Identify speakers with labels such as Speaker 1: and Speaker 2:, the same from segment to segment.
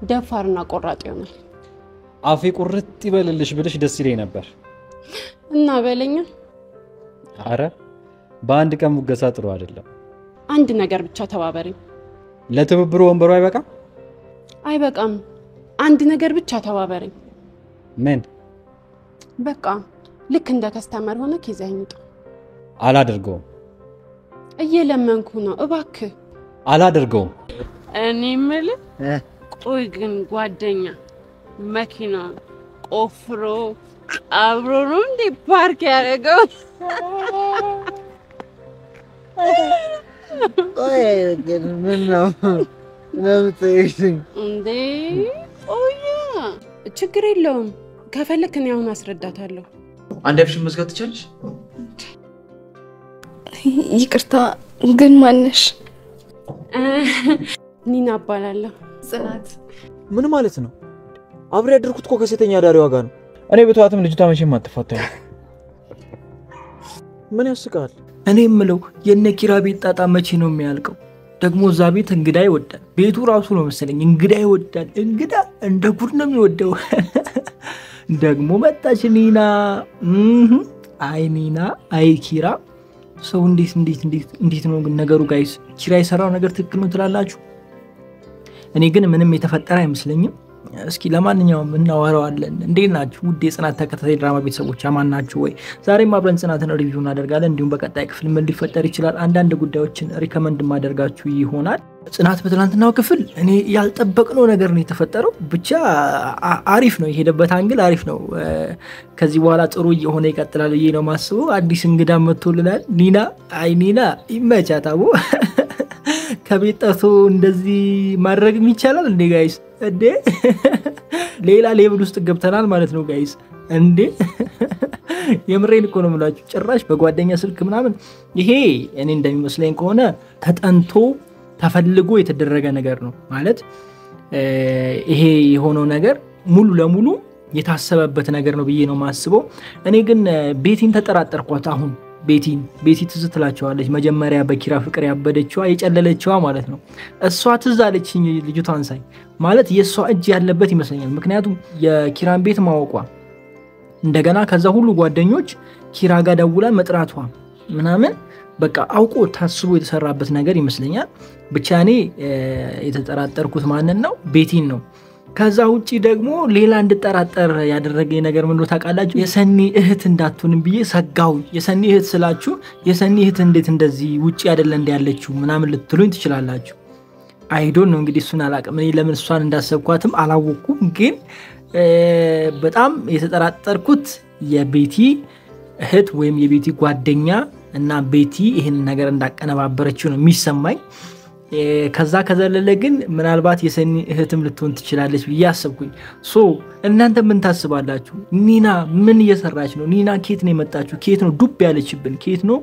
Speaker 1: ደፋርና ቆራጥ ይሆናል
Speaker 2: አፌ ቁርጥ ይበልልሽ ብለሽ ደስ ይለኝ ነበር
Speaker 1: እና በለኛ
Speaker 2: አረ በአንድ ቀን ሙገሳ ጥሩ አይደለም
Speaker 1: አንድ ነገር ብቻ ተባበረኝ
Speaker 2: ለትብብሩ ወንበሩ
Speaker 1: አይበቃም አንድ ነገር ብቻ ተባበረኝ
Speaker 2: ምን
Speaker 1: በቃ ልክ እንደ ከስተመር ሆነ ከይዘኝ ጣ
Speaker 2: አላደርገውም
Speaker 1: እየለመንኩ ነው እባክህ
Speaker 2: አላደርገውም
Speaker 1: እኔ ማለት ቆይ ግን ጓደኛ መኪና ቆፍሮ አብሮ ነው እንዴ ፓርክ ያደረገው
Speaker 3: ቆይ ግን ምን ነው ለምትይኝ
Speaker 1: እንዴ ኦያ ችግር የለውም ከፈለክ እኔ አሁን አስረዳታለሁ
Speaker 4: አንድ አፍሽን መዝጋት ትችላለሽ
Speaker 5: ይቅርታ ግን ማነሽ
Speaker 1: ኒና አባላለሁ
Speaker 5: ጽናት
Speaker 3: ምን ማለት ነው አብሬ ያደርኩት እኮ ከሴተኛ ዳሪዋ ጋር ነው
Speaker 4: እኔ በተዋትም ልጅቷ መቼም አትፋታኝ
Speaker 3: ምን ያስቃል
Speaker 6: እኔ ምለው የነኪራ ቤት ጣጣ መቼ ነው የሚያልቀው ደግሞ እዛ ቤት እንግዳ ይወዳል ቤቱ ራሱ ነው መሰለኝ እንግዳ ይወዳል እንግዳ እንደ ጉድ ነው የሚወደው ደግሞ መጣች ኒና አይ ኒና አይ ኪራ ሰው እንዴት ነው ግን ነገሩ ጋይስ ኪራ የሰራው ነገር ትክክል ነው ትላላችሁ እኔ ግን ምንም የተፈጠረ አይመስለኝም እስኪ ለማንኛውም እናወራዋለን እንዴት ናችሁ ውድ የጽናት ተከታታይ ድራማ ቤተሰቦች አማን ናችሁ ወይ ዛሬም አብረን ጽናትን ሪቪው እናደርጋለን እንዲሁም በቀጣይ ክፍል ምን ሊፈጠር ይችላል አንዳንድ ጉዳዮችን ሪከመንድ ማደርጋችሁ ይሆናል ጽናት በትላንትናው ክፍል እኔ ያልጠበቅነው ነገር ነው የተፈጠረው ብቻ አሪፍ ነው የሄደበት አንግል አሪፍ ነው ከዚህ በኋላ ጥሩ እየሆነ ይቀጥላል ብዬ ነው ማስበው አዲስ እንግዳ መጥቶልናል ኒና አይ ኒና ይመቻታው ከቤት ጠርቶ እንደዚህ ማድረግ ይቻላል እንዴ ጋይስ እንዴ ሌላ ሌቭል ውስጥ ገብተናል ማለት ነው ጋይስ እንዴ የምሬን እኮ ነው የምላችሁ ጭራሽ በጓደኛ ስልክ ምናምን ይሄ እኔ እንደሚመስለኝ ከሆነ ተጠንቶ ተፈልጎ የተደረገ ነገር ነው ማለት ይሄ የሆነው ነገር ሙሉ ለሙሉ የታሰበበት ነገር ነው ብዬ ነው ማስበው እኔ ግን ቤቲን ተጠራጠርኳት አሁን ቤቲ ትዝ ትላቸዋለች መጀመሪያ በኪራ ፍቅር ያበደችዋ የጨለለችዋ ማለት ነው እሷ ትዝ አለችኝ ልጅቷን ሳይ ማለት የሷ እጅ ያለበት ይመስለኛል ምክንያቱም የኪራን ቤት ማወቋ እንደገና ከዛ ሁሉ ጓደኞች ኪራ ጋር ደውላ መጥራቷ ምናምን በቃ አውቆ ታስቦ የተሰራበት ነገር ይመስለኛል ብቻ እኔ የተጠራጠርኩት ማንን ነው ቤቲን ነው ከዛ ውጪ ደግሞ ሌላ እንድጠራጠር ያደረገኝ ነገር ምን ነው ታውቃላችሁ የሰኒ እህት እንዳትሆንም ብዬ ሰጋው የሰኒ እህት ስላችሁ የሰኒ እህት እንዴት እንደዚህ ውጪ አይደለ እንዲያለችው ምናምን ልትሉኝ ትችላላችሁ አይ ዶንት ኖ እንግዲህ እሱን አላቀም እኔ ለምን እሷን እንዳሰብኳትም አላወኩም ግን በጣም የተጠራጠርኩት የቤቲ እህት ወይም የቤቲ ጓደኛ እና ቤቲ ይሄን ነገር እንዳቀነባበረችው ነው የሚሰማኝ ከዛ ከዘለለ ግን ምናልባት የሰኒ እህትም ልትሆን ትችላለች ብዬ አሰብኩኝ ሶ እናንተ ምን ታስባላችሁ ኒና ምን እየሰራች ነው ኒና ኬት ነው የመጣችው ኬት ነው ዱብ ያለችብን ኬት ነው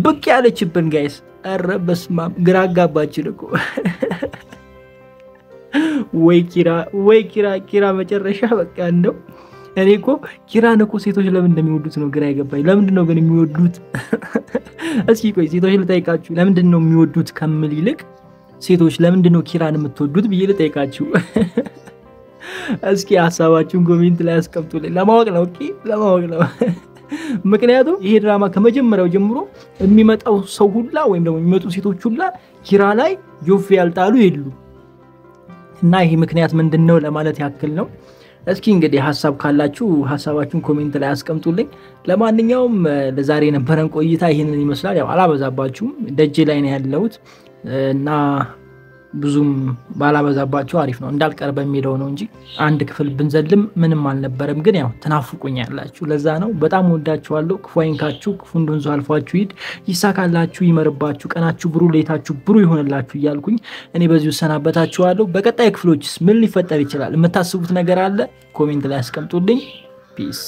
Speaker 6: ብቅ ያለችብን ጋይስ አረ በስማ ግራ አጋባችን እኮ ወይ ኪራ መጨረሻ በቃ ነው እኔ እኮ ኪራን እኮ ሴቶች ለምን እንደሚወዱት ነው ግራ ይገባኝ ለምንድን ነው ግን የሚወዱት እስኪ ቆይ ሴቶች ልጠይቃችሁ ለምንድን ነው የሚወዱት ከምል ይልቅ ሴቶች ለምንድን ነው ኪራን የምትወዱት ብዬ ልጠይቃችሁ እስኪ ሐሳባችሁን ኮሜንት ላይ አስቀምጡልኝ ለማወቅ ነው ለማወቅ ነው ምክንያቱም ይሄ ድራማ ከመጀመሪያው ጀምሮ የሚመጣው ሰው ሁላ ወይም ደግሞ የሚመጡ ሴቶች ሁላ ኪራ ላይ ጆፍ ያልጣሉ ይሉ እና ይሄ ምክንያት ምንድነው ለማለት ያክል ነው እስኪ እንግዲህ ሐሳብ ካላችሁ ሐሳባችሁን ኮሜንት ላይ አስቀምጡልኝ ለማንኛውም ለዛሬ የነበረን ቆይታ ይሄንን ይመስላል ያው አላበዛባችሁም ደጄ ላይ ነው ያለሁት እና ብዙም ባላበዛባችሁ አሪፍ ነው እንዳልቀር በሚለው ነው እንጂ አንድ ክፍል ብንዘልም ምንም አልነበረም ግን ያው ተናፍቁኛላችሁ ለዛ ነው በጣም ወዳችኋለሁ ክፉ አይንካችሁ ክፉ እንደንዙ አልፋችሁ ይሳካላችሁ ይመርባችሁ ቀናችሁ ብሩ ሌታችሁ ብሩ ይሆንላችሁ እያልኩኝ እኔ በዚሁ ሰናበታችኋለሁ በቀጣይ ክፍሎችስ ምን ሊፈጠር ይችላል የምታስቡት ነገር አለ ኮሜንት ላይ አስቀምጡልኝ ፒስ